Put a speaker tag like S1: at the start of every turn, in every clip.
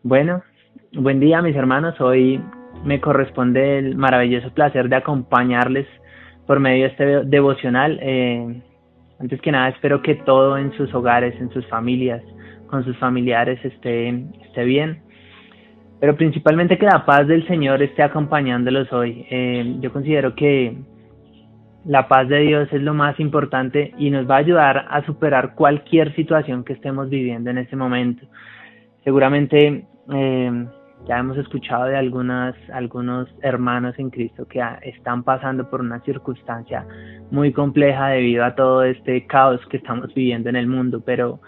S1: Bueno, buen día mis hermanos. Hoy me corresponde el maravilloso placer de acompañarles por medio de este devocional. Antes que nada espero que todo en sus hogares, en sus familias, con sus familiares esté bien, pero principalmente que la paz del Señor esté acompañándolos hoy. Yo considero que la paz de Dios es lo más importante y nos va a ayudar a superar cualquier situación que estemos viviendo en este momento. Seguramente ya hemos escuchado de algunos hermanos en Cristo que están pasando por una circunstancia muy compleja debido a todo este caos que estamos viviendo en el mundo, pero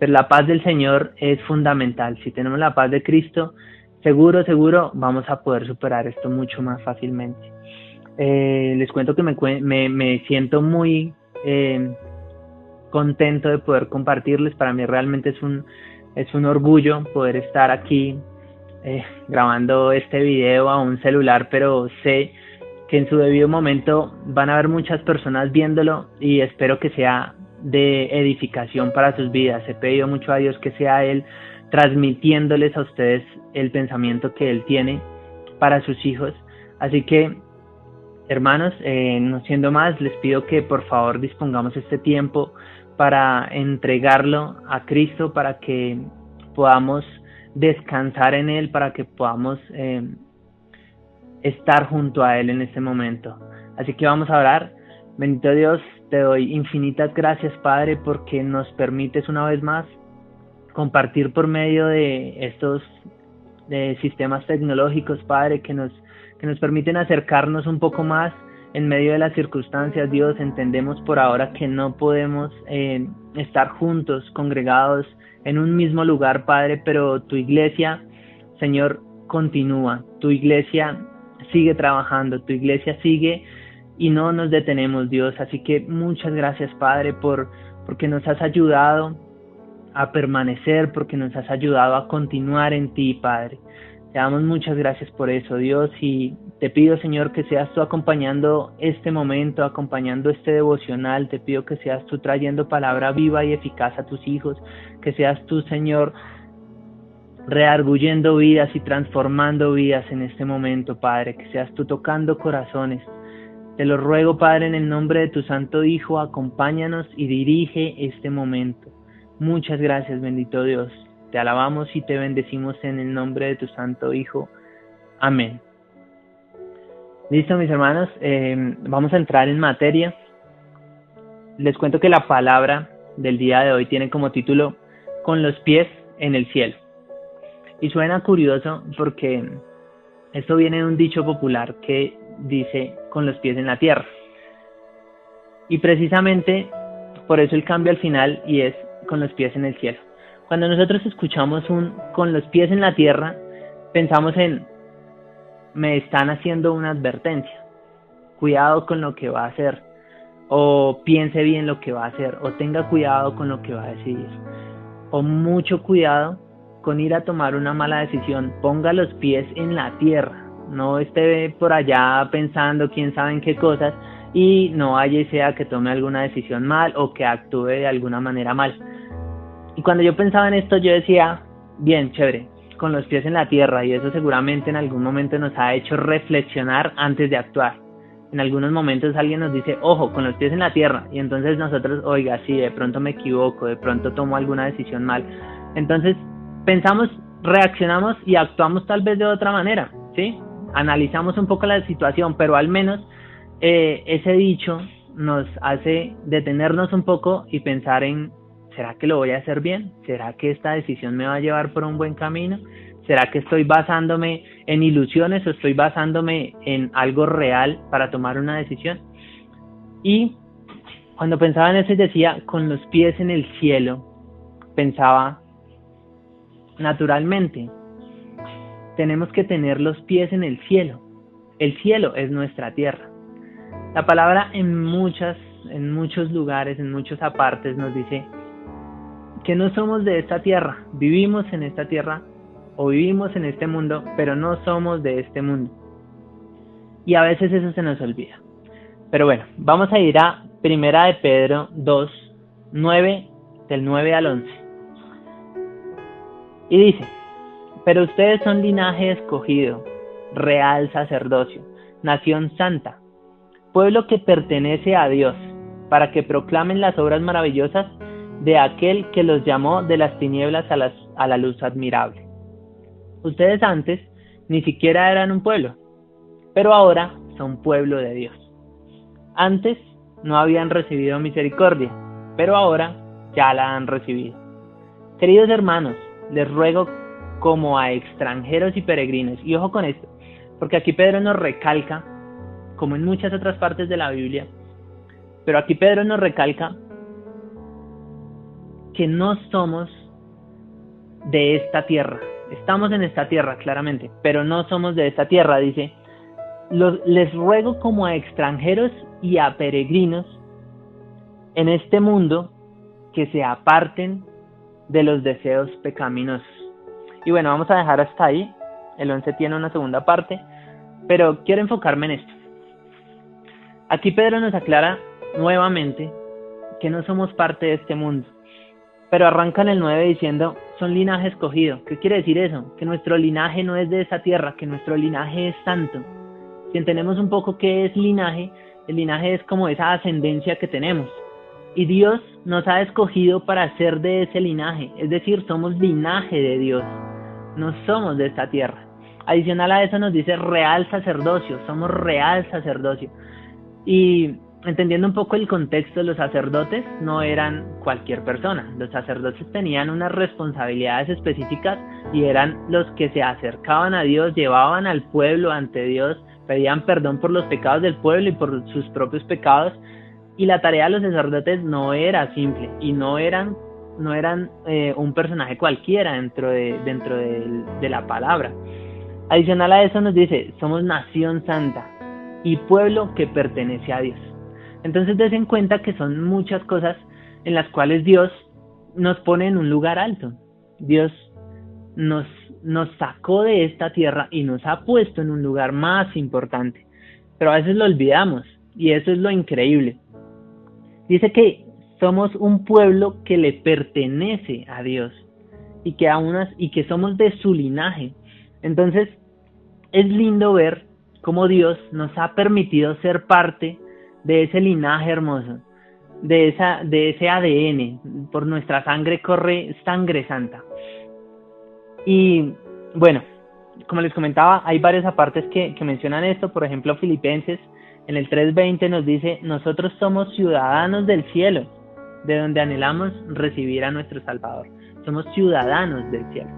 S1: la paz del Señor es fundamental. Si tenemos la paz de Cristo, seguro vamos a poder superar esto mucho más fácilmente. Les cuento que me siento muy contento de poder compartirles. Para mí realmente es un orgullo poder estar aquí grabando este video a un celular, pero sé que en su debido momento van a haber muchas personas viéndolo y espero que sea de edificación para sus vidas. He pedido mucho a Dios que sea Él transmitiéndoles a ustedes el pensamiento que Él tiene para sus hijos. Así que, hermanos, no siendo más, les pido que por favor dispongamos este tiempo para entregarlo a Cristo, para que podamos descansar en Él, para que podamos estar junto a Él en este momento. Así que vamos a orar. Bendito Dios, te doy infinitas gracias, Padre, porque nos permites una vez más compartir por medio de estos sistemas tecnológicos, Padre, que nos permiten acercarnos un poco más en medio de las circunstancias. Dios, entendemos por ahora que no podemos estar juntos, congregados en un mismo lugar, Padre, pero tu iglesia, Señor, continúa. Tu iglesia sigue trabajando, tu iglesia sigue y no nos detenemos, Dios. Así que muchas gracias, Padre, porque nos has ayudado a permanecer, porque nos has ayudado a continuar en ti, Padre. Te damos muchas gracias por eso, Dios, y te pido, Señor, que seas tú acompañando este momento, acompañando este devocional. Te pido que seas tú trayendo palabra viva y eficaz a tus hijos, que seas tú, Señor, reargullendo vidas y transformando vidas en este momento, Padre, que seas tú tocando corazones. Te lo ruego, Padre, en el nombre de tu Santo Hijo, acompáñanos y dirige este momento. Muchas gracias, bendito Dios. Te alabamos y te bendecimos en el nombre de tu Santo Hijo. Amén. Listo, mis hermanos, vamos a entrar en materia. Les cuento que la palabra del día de hoy tiene como título "Con los pies en el cielo". Y suena curioso porque esto viene de un dicho popular que dice "con los pies en la tierra". Y precisamente por eso el cambio al final y es "con los pies en el cielo". Cuando nosotros escuchamos un "con los pies en la tierra", pensamos en me están haciendo una advertencia. Cuidado con lo que va a hacer, o piense bien lo que va a hacer, o tenga cuidado con lo que va a decidir, o mucho cuidado con ir a tomar una mala decisión. Ponga los pies en la tierra, no esté por allá pensando quién sabe en qué cosas y no vaya y sea que tome alguna decisión mal o que actúe de alguna manera mal. Y cuando yo pensaba en esto, yo decía, bien, chévere, con los pies en la tierra, y eso seguramente en algún momento nos ha hecho reflexionar antes de actuar. En algunos momentos alguien nos dice, ojo, con los pies en la tierra, y entonces nosotros, oiga, sí, de pronto me equivoco, de pronto tomo alguna decisión mal. Entonces pensamos, reaccionamos y actuamos tal vez de otra manera, ¿sí? Analizamos un poco la situación, pero al menos ese dicho nos hace detenernos un poco y pensar en, ¿será que lo voy a hacer bien? ¿Será que esta decisión me va a llevar por un buen camino? ¿Será que estoy basándome en ilusiones o estoy basándome en algo real para tomar una decisión? Y cuando pensaba en eso y decía, con los pies en el cielo, pensaba, naturalmente, tenemos que tener los pies en el cielo. El cielo es nuestra tierra. La palabra en muchos lugares, en muchas apartes nos dice que no somos de esta tierra, vivimos en esta tierra o vivimos en este mundo, pero no somos de este mundo. Y a veces eso se nos olvida. Pero bueno, vamos a ir a Primera de Pedro 2, 9, del 9 al 11. Y dice, Pero ustedes son linaje escogido, real sacerdocio, nación santa, pueblo que pertenece a Dios, para que proclamen las obras maravillosas de aquel que los llamó de las tinieblas a la luz admirable. Ustedes antes ni siquiera eran un pueblo, pero ahora son pueblo de Dios. Antes no habían recibido misericordia, pero ahora ya la han recibido. Queridos hermanos, les ruego como a extranjeros y peregrinos, y ojo con esto, porque aquí Pedro nos recalca, como en muchas otras partes de la Biblia, pero aquí Pedro nos recalca que no somos de esta tierra. Estamos en esta tierra, claramente, pero no somos de esta tierra. Dice, les ruego como a extranjeros y a peregrinos en este mundo que se aparten de los deseos pecaminosos. Y bueno, vamos a dejar hasta ahí. El 11 tiene una segunda parte, pero quiero enfocarme en esto. Aquí Pedro nos aclara nuevamente que no somos parte de este mundo, pero arranca en el 9 diciendo, son linaje escogido. ¿Qué quiere decir eso? Que nuestro linaje no es de esa tierra, que nuestro linaje es santo. Si entendemos un poco qué es linaje, el linaje es como esa ascendencia que tenemos. Y Dios nos ha escogido para ser de ese linaje, es decir, somos linaje de Dios, no somos de esta tierra. Adicional a eso nos dice real sacerdocio, somos real sacerdocio. Y entendiendo un poco el contexto, los sacerdotes no eran cualquier persona. Los sacerdotes tenían unas responsabilidades específicas y eran los que se acercaban a Dios, llevaban al pueblo ante Dios, pedían perdón por los pecados del pueblo y por sus propios pecados. Y la tarea de los sacerdotes no era simple y no eran un personaje cualquiera dentro de la palabra. Adicional a eso nos dice, somos nación santa y pueblo que pertenece a Dios. Entonces des en cuenta que son muchas cosas en las cuales Dios nos pone en un lugar alto. Dios nos sacó de esta tierra y nos ha puesto en un lugar más importante. Pero a veces lo olvidamos y eso es lo increíble. Dice que somos un pueblo que le pertenece a Dios y que somos de su linaje. Entonces es lindo ver cómo Dios nos ha permitido ser parte de ese linaje hermoso, de ese ADN. Por nuestra sangre corre sangre santa. Y bueno, como les comentaba, hay varias apartes que mencionan esto. Por ejemplo, Filipenses en el 3:20 nos dice, nosotros somos ciudadanos del cielo, de donde anhelamos recibir a nuestro Salvador. Somos ciudadanos del cielo.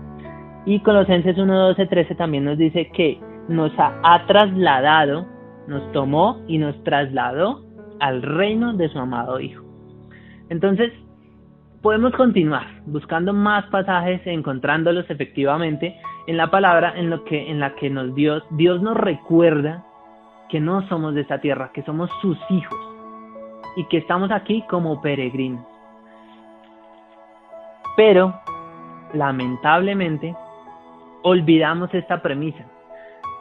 S1: Y Colosenses 1:12-13 también nos dice que nos ha trasladado, nos tomó y nos trasladó al reino de su amado Hijo. Entonces, podemos continuar buscando más pasajes, encontrándolos efectivamente en la palabra, en la que Dios nos recuerda que no somos de esta tierra, que somos sus hijos y que estamos aquí como peregrinos. Pero, lamentablemente, olvidamos esta premisa.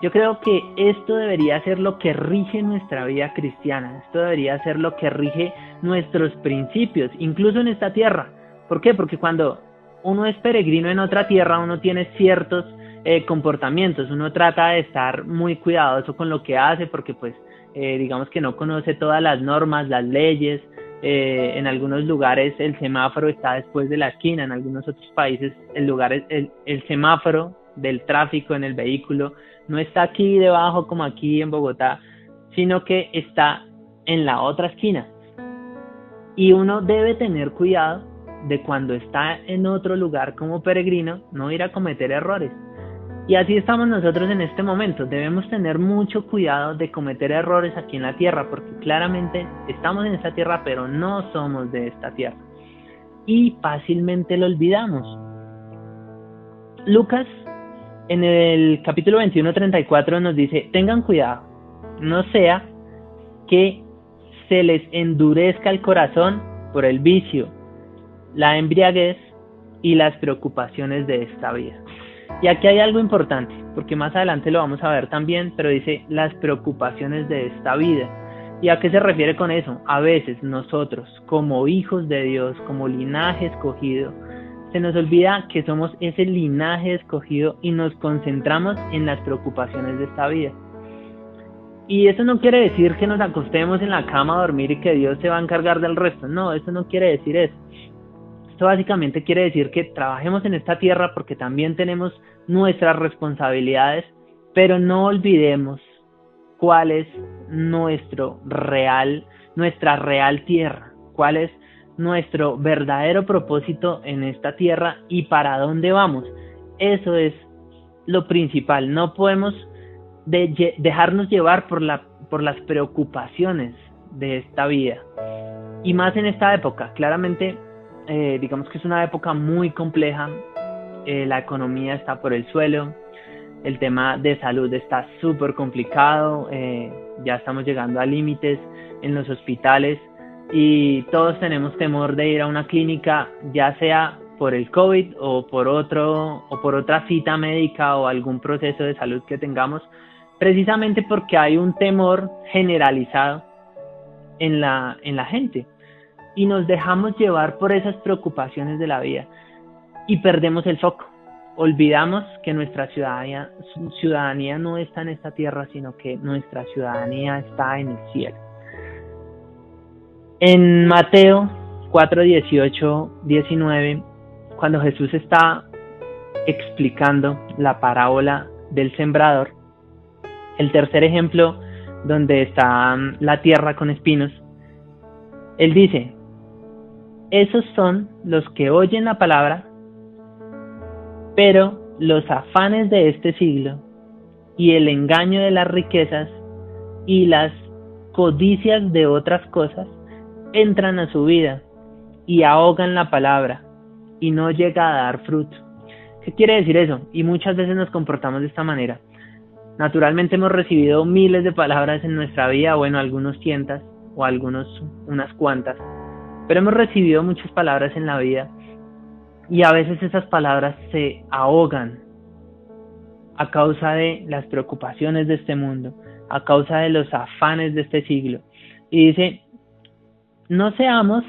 S1: Yo creo que esto debería ser lo que rige nuestra vida cristiana, esto debería ser lo que rige nuestros principios, incluso en esta tierra. ¿Por qué? Porque cuando uno es peregrino en otra tierra, uno tiene ciertos comportamientos, uno trata de estar muy cuidadoso con lo que hace, porque pues digamos que no conoce todas las normas, las leyes. En algunos lugares el semáforo está después de la esquina, en algunos otros países el semáforo del tráfico en el vehículo no está aquí debajo como aquí en Bogotá, sino que está en la otra esquina. Y uno debe tener cuidado de cuando está en otro lugar como peregrino, no ir a cometer errores. Y así estamos nosotros en este momento. Debemos tener mucho cuidado de cometer errores aquí en la tierra, porque claramente estamos en esta tierra, pero no somos de esta tierra. Y fácilmente lo olvidamos. Lucas, en el capítulo 21:34 nos dice, tengan cuidado, no sea que se les endurezca el corazón por el vicio, la embriaguez y las preocupaciones de esta vida. Y aquí hay algo importante, porque más adelante lo vamos a ver también, pero dice las preocupaciones de esta vida. ¿Y a qué se refiere con eso? A veces nosotros, como hijos de Dios, como linaje escogido, se nos olvida que somos ese linaje escogido y nos concentramos en las preocupaciones de esta vida. Y eso no quiere decir que nos acostemos en la cama a dormir y que Dios se va a encargar del resto. No, eso no quiere decir eso. Esto básicamente quiere decir que trabajemos en esta tierra porque también tenemos nuestras responsabilidades, pero no olvidemos cuál es nuestra real tierra, cuál es nuestro verdadero propósito en esta tierra y para dónde vamos. Eso es lo principal. No podemos dejarnos llevar por las preocupaciones de esta vida. Y más en esta época, claramente, digamos que es una época muy compleja. La economía está por el suelo, el tema de salud está súper complicado, ya estamos llegando a límites en los hospitales y todos tenemos temor de ir a una clínica, ya sea por el COVID o por otra cita médica o algún proceso de salud que tengamos, precisamente porque hay un temor generalizado en la gente y nos dejamos llevar por esas preocupaciones de la vida y perdemos el foco. Olvidamos que nuestra ciudadanía no está en esta tierra, sino que nuestra ciudadanía está en el cielo. En Mateo 4, 18, 19, cuando Jesús está explicando la parábola del sembrador, el tercer ejemplo donde está la tierra con espinos, Él dice: esos son los que oyen la palabra, pero los afanes de este siglo y el engaño de las riquezas y las codicias de otras cosas entran a su vida y ahogan la palabra y no llega a dar fruto. ¿Qué quiere decir eso? Y muchas veces nos comportamos de esta manera. Naturalmente hemos recibido miles de palabras en nuestra vida, bueno, algunos cientos o algunos unas cuantas, pero hemos recibido muchas palabras en la vida y a veces esas palabras se ahogan a causa de las preocupaciones de este mundo, a causa de los afanes de este siglo. Y dice: no seamos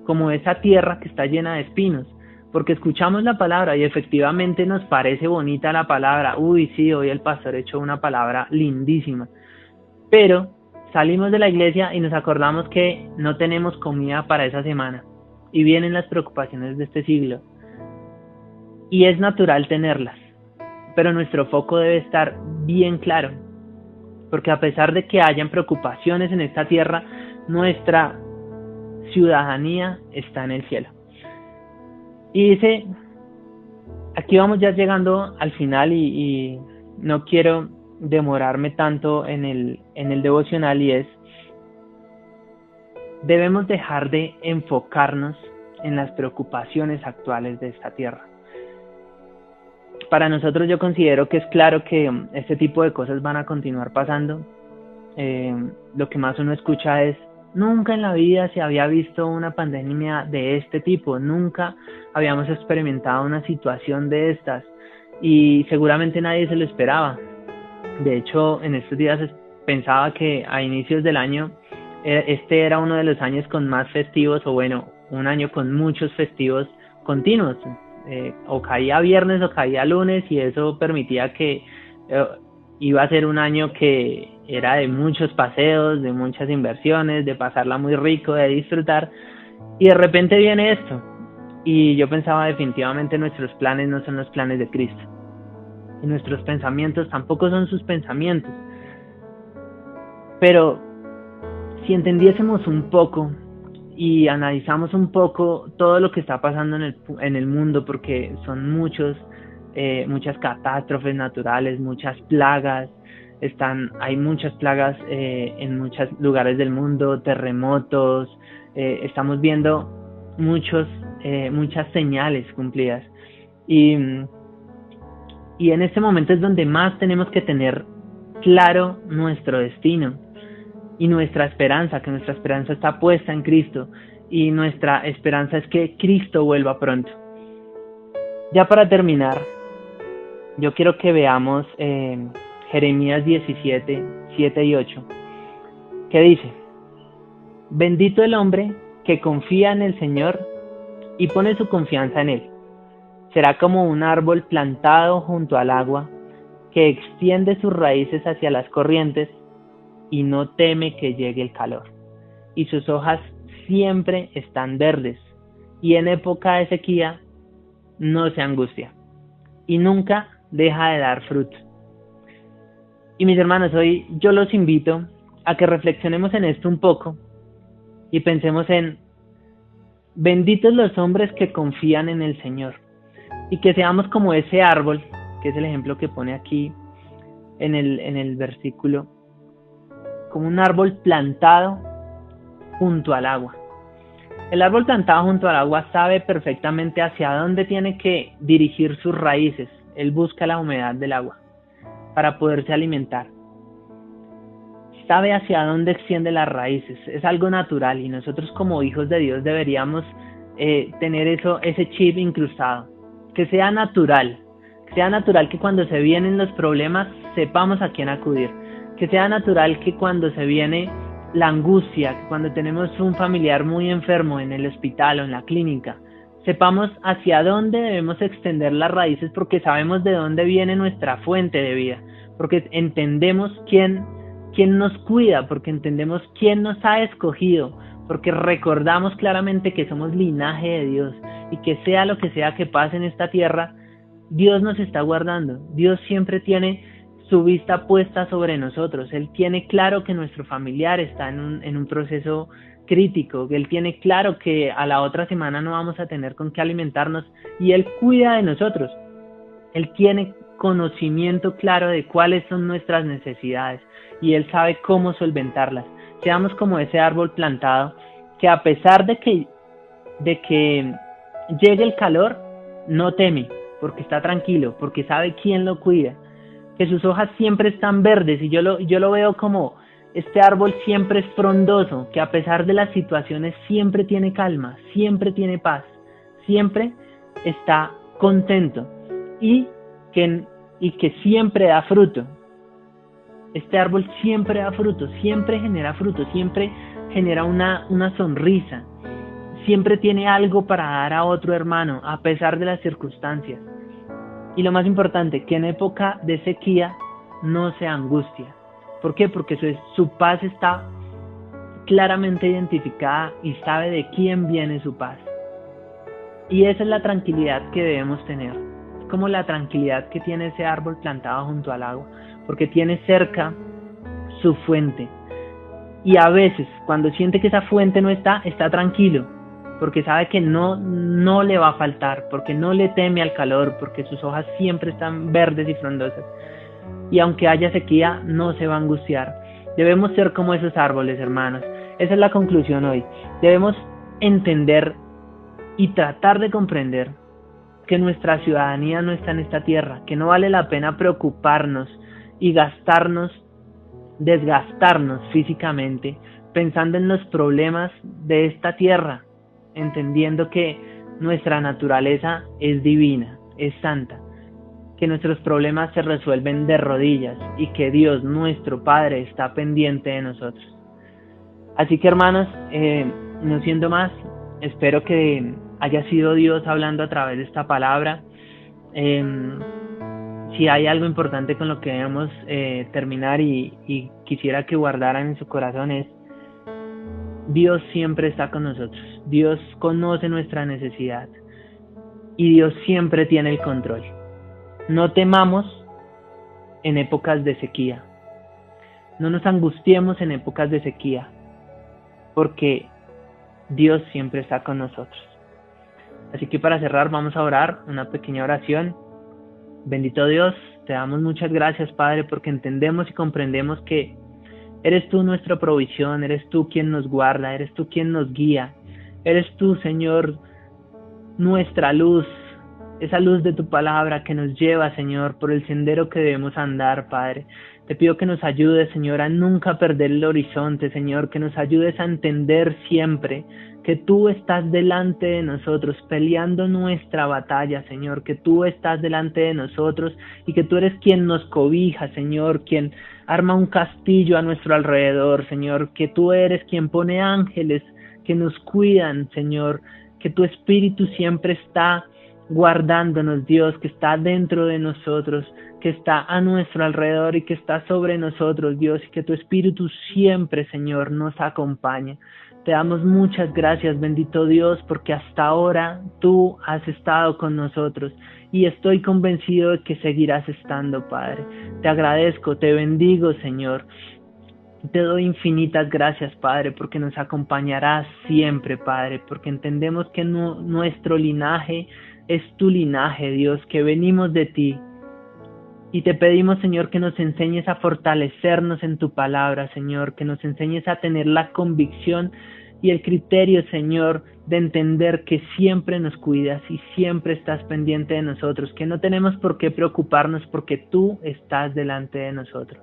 S1: como esa tierra que está llena de espinos, porque escuchamos la palabra y efectivamente nos parece bonita la palabra. Uy, sí, hoy el pastor echó una palabra lindísima, pero salimos de la iglesia y nos acordamos que no tenemos comida para esa semana y vienen las preocupaciones de este siglo y es natural tenerlas, pero nuestro foco debe estar bien claro, porque a pesar de que hayan preocupaciones en esta tierra, nuestra ciudadanía está en el cielo. Y dice, aquí vamos ya llegando al final y no quiero demorarme tanto en el devocional, y es: debemos dejar de enfocarnos en las preocupaciones actuales de esta tierra. Para nosotros, yo considero que es claro que este tipo de cosas van a continuar pasando. Lo que más uno escucha es: nunca en la vida se había visto una pandemia de este tipo, nunca habíamos experimentado una situación de estas, y seguramente nadie se lo esperaba. De hecho, en estos días pensaba que a inicios del año este era uno de los años con más festivos, o bueno, un año con muchos festivos continuos. O caía viernes o caía lunes, y eso permitía que iba a ser un año que era de muchos paseos, de muchas inversiones, de pasarla muy rico, de disfrutar, y de repente viene esto, y yo pensaba: definitivamente nuestros planes no son los planes de Cristo, y nuestros pensamientos tampoco son sus pensamientos. Pero si entendiésemos un poco y analizamos un poco todo lo que está pasando en el mundo, porque son muchas catástrofes naturales, muchas plagas, hay muchas plagas en muchos lugares del mundo, terremotos, estamos viendo muchas señales cumplidas, y en este momento es donde más tenemos que tener claro nuestro destino y nuestra esperanza, que nuestra esperanza está puesta en Cristo, y nuestra esperanza es que Cristo vuelva pronto. Ya para terminar, yo quiero que veamos Jeremías 17, 7 y 8, que dice: bendito el hombre que confía en el Señor y pone su confianza en Él. Será como un árbol plantado junto al agua, que extiende sus raíces hacia las corrientes y no teme que llegue el calor. Y sus hojas siempre están verdes, y en época de sequía no se angustia, y nunca deja de dar fruto. Y mis hermanos, hoy yo los invito a que reflexionemos en esto un poco y pensemos en: benditos los hombres que confían en el Señor, y que seamos como ese árbol, que es el ejemplo que pone aquí en el versículo, como un árbol plantado junto al agua. El árbol plantado junto al agua sabe perfectamente hacia dónde tiene que dirigir sus raíces. Él busca la humedad del agua para poderse alimentar. Sabe hacia dónde extiende las raíces. Es algo natural, y nosotros como hijos de Dios deberíamos tener ese chip incrustado. Que sea natural que cuando se vienen los problemas sepamos a quién acudir. Que sea natural que cuando se viene la angustia, que cuando tenemos un familiar muy enfermo en el hospital o en la clínica, sepamos hacia dónde debemos extender las raíces, porque sabemos de dónde viene nuestra fuente de vida, porque entendemos quién nos cuida, porque entendemos quién nos ha escogido, porque recordamos claramente que somos linaje de Dios, y que sea lo que sea que pase en esta tierra, Dios nos está guardando. Dios siempre tiene su vista puesta sobre nosotros. Él tiene claro que nuestro familiar está en un proceso crítico. Él tiene claro que a la otra semana no vamos a tener con qué alimentarnos, y Él cuida de nosotros. Él tiene conocimiento claro de cuáles son nuestras necesidades, y Él sabe cómo solventarlas. Seamos como ese árbol plantado que, a pesar de que llegue el calor, no teme, porque está tranquilo, porque sabe quién lo cuida. Que sus hojas siempre están verdes, y yo lo veo como este árbol siempre es frondoso, que a pesar de las situaciones siempre tiene calma, siempre tiene paz, siempre está contento, y que siempre da fruto. Este árbol siempre da fruto, siempre genera una sonrisa, siempre tiene algo para dar a otro hermano, a pesar de las circunstancias. Y lo más importante, que en época de sequía no se angustia. ¿Por qué? Porque su paz está claramente identificada, y sabe de quién viene su paz. Y esa es la tranquilidad que debemos tener. Es como la tranquilidad que tiene ese árbol plantado junto al agua, porque tiene cerca su fuente. Y a veces, cuando siente que esa fuente no está tranquilo, porque sabe que no le va a faltar, porque no le teme al calor, porque sus hojas siempre están verdes y frondosas. Y aunque haya sequía, no se va a angustiar. Debemos ser como esos árboles, hermanos. Esa es la conclusión hoy. Debemos entender y tratar de comprender que nuestra ciudadanía no está en esta tierra, que no vale la pena preocuparnos y desgastarnos físicamente pensando en los problemas de esta tierra, entendiendo que nuestra naturaleza es divina, es santa, que nuestros problemas se resuelven de rodillas, y que Dios, nuestro Padre, está pendiente de nosotros. Así que, hermanos, no siendo más, espero que haya sido Dios hablando a través de esta palabra. Si hay algo importante con lo que debemos terminar y quisiera que guardaran en su corazón, es: Dios siempre está con nosotros. Dios conoce nuestra necesidad, y Dios siempre tiene el control. No temamos en épocas de sequía. No nos angustiemos en épocas de sequía, porque Dios siempre está con nosotros. Así que, para cerrar, vamos a orar una pequeña oración. Bendito Dios, te damos muchas gracias, Padre, porque entendemos y comprendemos que eres tú nuestra provisión, eres tú quien nos guarda, eres tú quien nos guía, eres tú, Señor, nuestra luz, esa luz de tu palabra que nos lleva, Señor, por el sendero que debemos andar, Padre. Te pido que nos ayudes, Señor, a nunca perder el horizonte, Señor, que nos ayudes a entender siempre que tú estás delante de nosotros, peleando nuestra batalla, Señor, que tú estás delante de nosotros, y que tú eres quien nos cobija, Señor, quien arma un castillo a nuestro alrededor, Señor, que tú eres quien pone ángeles que nos cuidan, Señor, que tu Espíritu siempre está guardándonos, Dios, que está dentro de nosotros, que está a nuestro alrededor y que está sobre nosotros, Dios, y que tu Espíritu siempre, Señor, nos acompañe. Te damos muchas gracias, bendito Dios, porque hasta ahora tú has estado con nosotros y estoy convencido de que seguirás estando, Padre. Te agradezco, te bendigo, Señor. Te doy infinitas gracias, Padre, porque nos acompañarás siempre, Padre, porque entendemos que nuestro linaje es tu linaje, Dios, que venimos de ti. Y te pedimos, Señor, que nos enseñes a fortalecernos en tu palabra, Señor, que nos enseñes a tener la convicción y el criterio, Señor, de entender que siempre nos cuidas y siempre estás pendiente de nosotros, que no tenemos por qué preocuparnos porque tú estás delante de nosotros.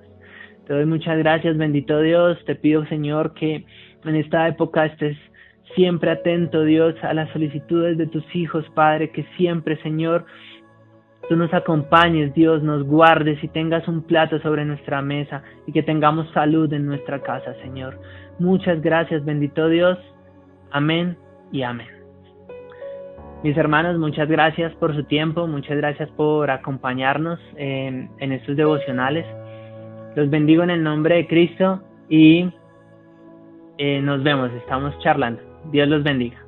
S1: Te doy muchas gracias, bendito Dios. Te pido, Señor, que en esta época estés siempre atento, Dios, a las solicitudes de tus hijos, Padre, que siempre, Señor, tú nos acompañes, Dios, nos guardes y tengas un plato sobre nuestra mesa y que tengamos salud en nuestra casa, Señor. Muchas gracias, bendito Dios. Amén y amén. Mis hermanos, muchas gracias por su tiempo, muchas gracias por acompañarnos en estos devocionales. Los bendigo en el nombre de Cristo y nos vemos, estamos charlando. Dios los bendiga.